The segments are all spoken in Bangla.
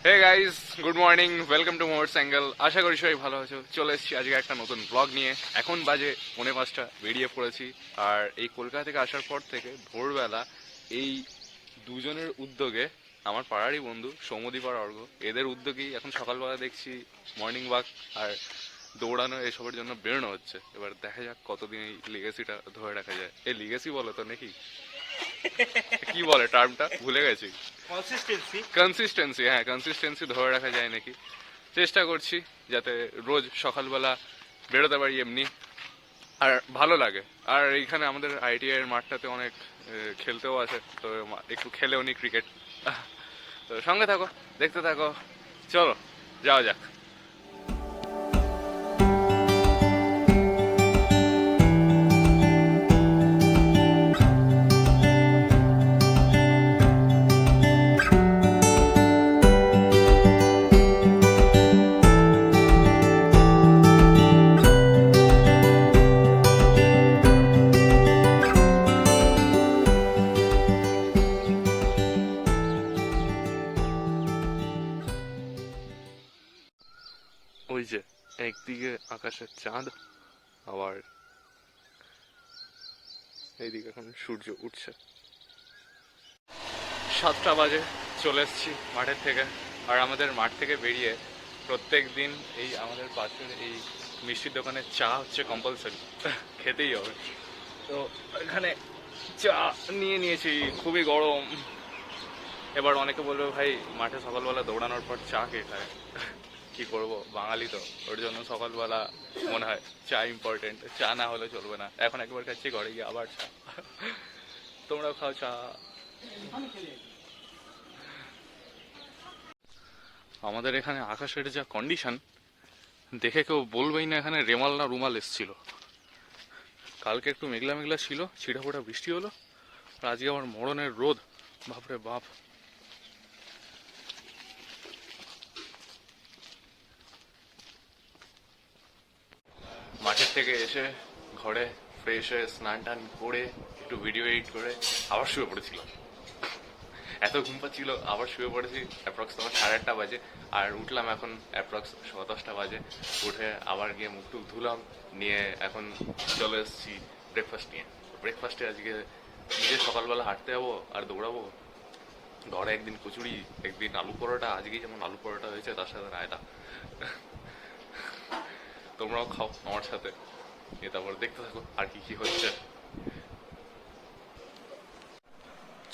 Hey guys, good morning, welcome to Motors Angle. আশা করি সবাই ভালো আছো। চলে এসেছি আজকে একটা নতুন ব্লগ নিয়ে। এখন বাজে 5:45, বেরিয়ে পড়েছি। আর এই কলকাতা থেকে আসার পর থেকে ভোরবেলা এই দুজনের উদ্যোগে, আমার পাড়ারই বন্ধু সৌমদীপ আর অর্ঘ্য, এদের উদ্যোগেই এখন সকালবেলা দেখছি মর্নিং ওয়াক আর দৌড়ানো এসবের জন্য বেরোনো হচ্ছে। এবার দেখা যাক কতদিন এই লিগেসিটা ধরে রাখা যায়। এই লিগেসি বলে তো নাকি কি বলে টার্মটা, ভুলে গেছি। কনসিস্টেন্সি, হ্যাঁ কনসিস্টেন্সি ধরে রাখা যায় নাকি। চেষ্টা করছি যাতে রোজ সকালবেলা বেরোতে পারি এমনি, আর ভালো লাগে। আর এইখানে আমাদের আইটিআই এর মাঠটাতে অনেক খেলতেও আছে, তো একটু খেলেও নি ক্রিকেট। তো সঙ্গে থাকো, দেখতে থাকো, চলো যাওয়া যাক। ওই যে একদিকে আকাশের চাঁদ, আবার এইদিকে এখন সূর্য উঠছে। 7টা বাজে, চলে এসেছি মাঠের থেকে। আর আমাদের মাঠ থেকে বেরিয়ে প্রত্যেক দিন এই আমাদের পাশের এই মিষ্টির দোকানে চা হচ্ছে কম্পালসারি, খেতেই হবে। তো এখানে চা নিয়েছি, খুবই গরম। এবার অনেকে বলবে ভাই মাঠে সকালবেলা দৌড়ানোর পর চা কে খায়? কি করব, বাঙালি তো, ওর জন্য সকালবেলা মনে হয় চা ইম্পর্টেন্ট, চা না হলে চলবে না। এখন একবার খাচ্ছি, ঘরে গিয়ে আবার চা। তোমরাও খাও চা। আমাদের এখানে আকাশের যা কন্ডিশন দেখে কেউ বলবেই না এখানে রেমাল না রুমাল এসছিল। কালকে একটু মেঘলা মেঘলা ছিল, ছিটাফোটা বৃষ্টি হলো, আর আজকে আমার মরণের রোদ, বাপরে বাপ। মাঠের থেকে এসে ঘরে ফ্রেশ হয়ে স্নান টান করে একটু ভিডিও এডিট করে আবার শুয়ে পড়েছিল। এত ঘুম পাচ্ছিল, আবার শুয়ে পড়েছি। অ্যাপ্রক্স তোমার 8:30 বাজে, আর উঠলাম এখন অ্যাপ্রক্স 10:15 বাজে। উঠে আবার গিয়ে মুখ টুক ধুলাম, নিয়ে এখন চলে এসেছি ব্রেকফাস্ট নিয়ে। ব্রেকফাস্টে আজকে নিজে সকালবেলা হাঁটতে যাবো আর দৌড়াবো। ঘরে একদিন কচুরি, একদিন আলু পরোটা, আজকেই যেমন আলু পরোটা হয়েছে তার সাথে রায়তা। তোমরাও খাও আমার সাথে, তারপর দেখতে থাকো আর কি কি হচ্ছে।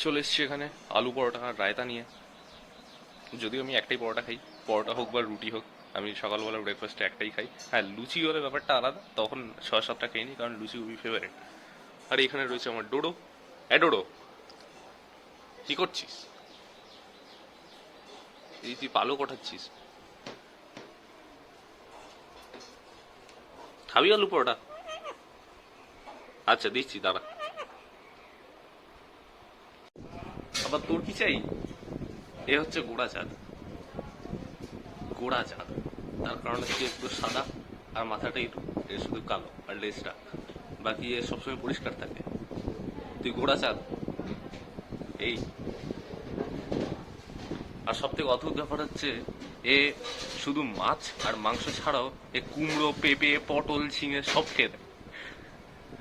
চলে এসছি এখানে আলু পরোটা আর রায়তা নিয়ে। যদিও আমি একটাই পরোটা খাই, পরোটা হোক বা রুটি হোক, আমি সকালবেলা ব্রেকফাস্টে একটাই খাই। হ্যাঁ, লুচি হলে ব্যাপারটা আলাদা, তখন 6-7টা খেয়ে নিই, কারণ লুচি খুবই ফেভারিট। আর এখানে রয়েছে আমার ডোডো। ডোডো, কি করছিস? এই তুই পালো কোঠাচ্ছিস? খাবি আলু পরোটা? আচ্ছা দিচ্ছি, দাঁড়া। আবার তোর কি চাই? এ হচ্ছে গোড়া চাঁদ। গোড়া চাঁদ, তার কারণ হচ্ছে একটু সাদা, আর মাথাটা একটু শুধু কালো, আর লেজটা, বাকি এ সবসময় পরিষ্কার থাকে। তুই গোড়া চাঁদ এই। আর সব থেকে অদ্ভুত ব্যাপার হচ্ছে, এ শুধু মাছ আর মাংস ছাড়াও এ কুমড়ো, পেঁপে, পটল, ঝিঙে সব খেয়ে দেয়।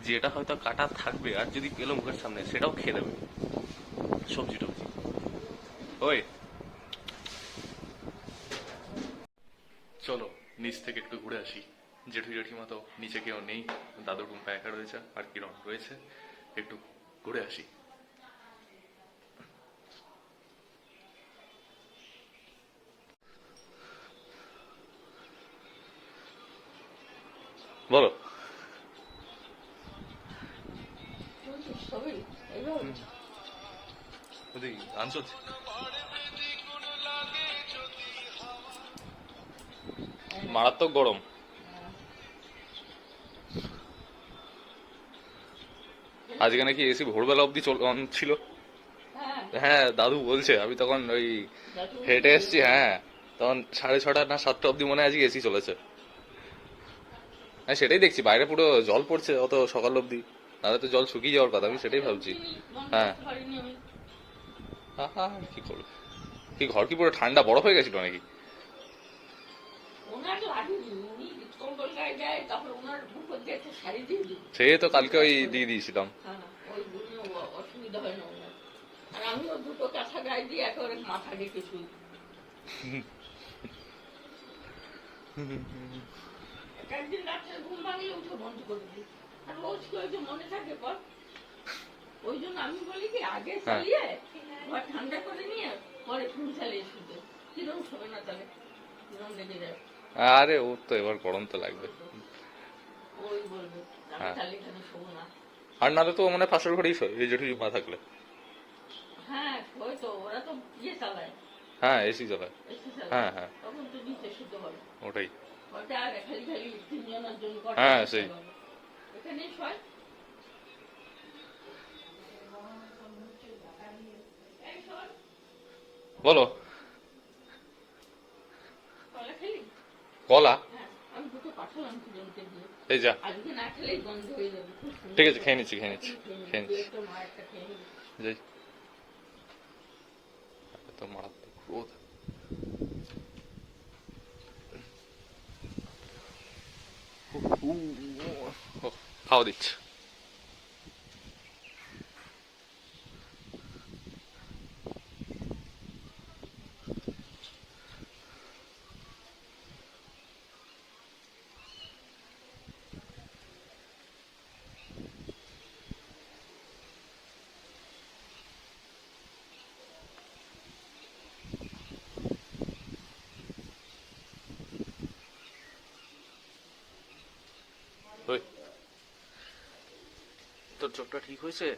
যেটা হয়তো কাটা থাকবে আর যদি পেলো মুখের সামনে সেটাও খেয়ে দেবে। সবজি টবজি। ওই চলো নিচ থেকে একটু ঘুরে আসি। জেঠু জেঠিমা তো নিচে কেউ নেই, দাদুর রুমটা একা রয়েছে, আর কিরণ রয়েছে। একটু ঘুরে আসি। বলো। গান চলছে। মারাত্মক গরম। আজকে নাকি এসি ভোরবেলা অব্দি অন ছিল। হ্যাঁ দাদু বলছে, আমি তখন ওই হেঁটে এসছি, হ্যাঁ তখন 6:30 না 7টা অব্দি মনে হয় আজকে এসি চলেছে। হ্যাঁ সেটাই দেখছি, বাইরে পুরো জল পড়ছে অত সকাল অব্দি, নাহলে তো জল শুকিয়ে যাওয়ার কথা, আমি সেটাই ভাবছি। হ্যাঁ, কি করবে। কি ঘর কি পুরো ঠান্ডা বরফ হয়ে গেছিল নাকি? ওনার লাগেনি, উনি কম্বল গায়ে দেয়, তারপর ওনার উপর দিয়ে একটা শাড়ি দিয়ে দিই। সে তো কালকে ওই দিয়ে দিয়েছিলাম। হ্যাঁ, ওই জন্য অসুবিধা হয় না ওনার। আর আমিও দুটো কাঁথা গায়ে দিয়ে একেবারে মাথা রেখে শুই। একদিন রাত্রে ঘুম ভাঙলে উঠে বন্ধ করে দিই। আর রোজ করে যে মনে থাকে পর, ওই জন্য আমি বলি কি আগে চালিয়ে ঘর ঠান্ডা করে নিয়ে পরে ফুল চালিয়ে শুতে। কিরম শোবে না তাহলে, কিরম লেগে যায়। আরে ও তো এবার গরম তো লাগবে। ওই বলবে আমি হ্যাঁ। তাহলে এখানে শোবো না। আর নাহলে তো মানে পাশের ঘরেই শোয় এই জেঠু মা থাকলে। হ্যাঁ, ওই তো ওরা তো ইয়ে চালায়, হ্যাঁ এসি চালায়। এসি চালায়। হ্যাঁ হ্যাঁ তখন তো নিচে শুতে হবে। ওটাই। ওটা আর খালি খালি তিনজনের জন্য কটা হ্যাঁ শুতে সেই। হবে। এখানেই শোয়। এই শোন, বলো। কলা খেলি? কলা? হ্যাঁ, আমি দুটো পাঠালাম দুজনকে দিয়ে। এই যা। আজকে না খেলেই গন্ধ হয়ে যাবে। খুব সুন্দর। ঠিক আছে খেয়ে নিচ্ছি খেয়ে নিচ্ছি এখন খেয়ে খেয়ে নিবি। তুই নিচ্ছি। একটা মা একটা খেয়ে নিবি। যাই। এত মারাত্মক রোদ। খাওয়া দিচ্ছে। ওই তোর চোখটা ঠিক হয়েছে?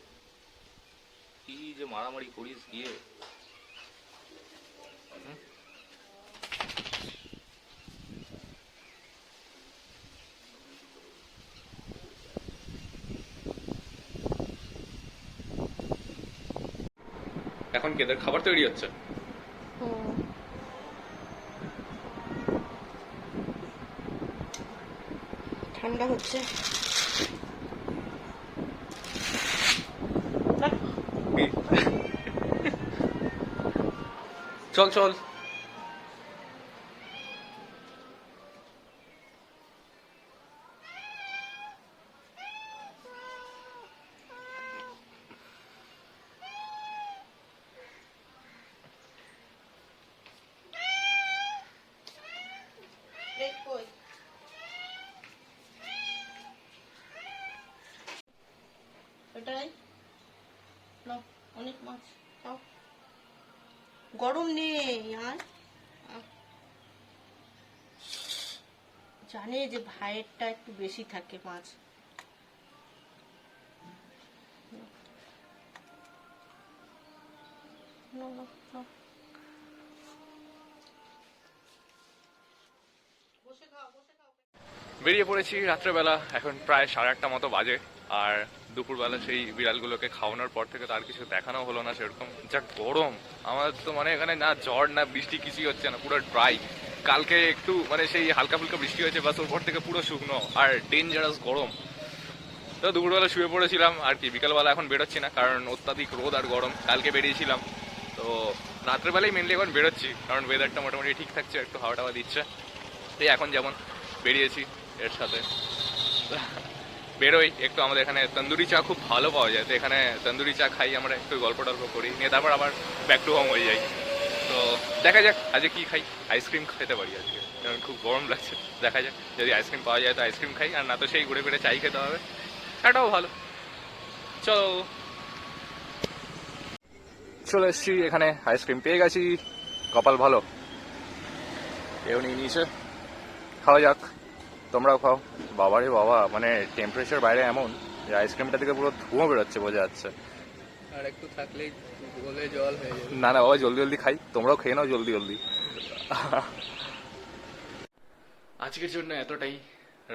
কি যে মারামারি করিস গিয়ে। এখন কেদের খাবার তৈরি হচ্ছে? ঠান্ডা হচ্ছে। চল চল। এটাই নাও, অনেক মাছ খাও। গরম নেই আর জানে যে ভাইয়েরটা একটু বেশি থাকে মাছ। নাও, নাও, নাও। বসে খাও, বসে খাও। বেরিয়ে পড়েছি রাত্রেবেলা, এখন প্রায় 8:30 মতো বাজে। আর দুপুরবেলা সেই বিড়ালগুলোকে খাওয়ানোর পর থেকে তার কিছু দেখানো হলো না সেরকম। যা গরম! আমার তো মানে এখানে না ঝড় না বৃষ্টি কিছুই হচ্ছে না, পুরো ড্রাই। কালকে একটু মানে সেই হালকা ফুলকা বৃষ্টি হয়েছে, বাস ওর পর থেকে পুরো শুকনো আর ডেঞ্জারাস গরম। তো দুপুরবেলা শুয়ে পড়েছিলাম আর কি, বিকালবেলা এখন বেরোচ্ছি না কারণ অত্যাধিক রোদ আর গরম। কালকে বেরিয়েছিলাম তো রাত্রেবেলায় মেনলি এখন বেরোচ্ছি কারণ ওয়েদারটা মোটামুটি ঠিক থাকছে, একটু হাওয়া টাওয়া দিচ্ছে। তো এখন যেমন বেরিয়েছি এর সাথে বেরোই একটু। আমাদের এখানে তন্দুরি চা খুব ভালো পাওয়া যায়, তো এখানে তন্দুরি চা খাই আমরা, একটু গল্প টল্প করি নিয়ে তারপর আবার ব্যাক টু হোম হয়ে যাই। তো দেখা যাক আজকে কি খাই। আইসক্রিম খেতে পারি আজকে কারণ খুব গরম লাগছে। দেখা যাক যদি আইসক্রিম পাওয়া যায় তো আইসক্রিম খাই, আর না তো সেই ঘুরে ফিরে চাই খেতে হবে, এটাও ভালো। চলো চলে এসছি এখানে, আইসক্রিম পেয়ে গেছি, কপাল ভালো। কেউ নিয়ে নিয়েছে, খাওয়া যাক। তোমরাও খাও। বাবারে বাবা, মানে টেম্পারেচার বাইরে এমন যে আইসক্রিমটা থেকে পুরো ধুঁয়ো বেরোচ্ছে, বোঝা যাচ্ছে। আর একটু থাকলেই গলে জল হয়ে যাবে। না না বাবা, জলদি জলদি খাই, তোমরাও খেয়ে নাও জলদি জলদি। আজকের জন্য এতটাই,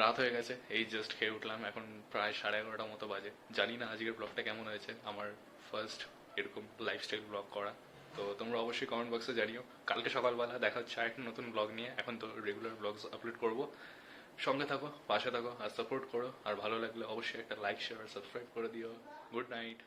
রাত হয়ে গেছে, এই জাস্ট খেয়ে উঠলাম, এখন প্রায় 11:30 মতো বাজে। জানি না আজকের ব্লগটা কেমন হয়েছে, আমার ফার্স্ট এরকম লাইফস্টাইল ব্লগ করা। তো তোমরা অবশ্যই কমেন্ট বক্সে জানিও। কালকে সকালবেলা দেখা হচ্ছে একটা নতুন ব্লগ নিয়ে। এখন তো রেগুলার ব্লগস আপলোড করবো। সঙ্গে থাকো, পাশে থাকো আর সাপোর্ট করো। আর ভালো লাগলে অবশ্যই একটা লাইক শেয়ার সাবস্ক্রাইব করে দিও। Good night.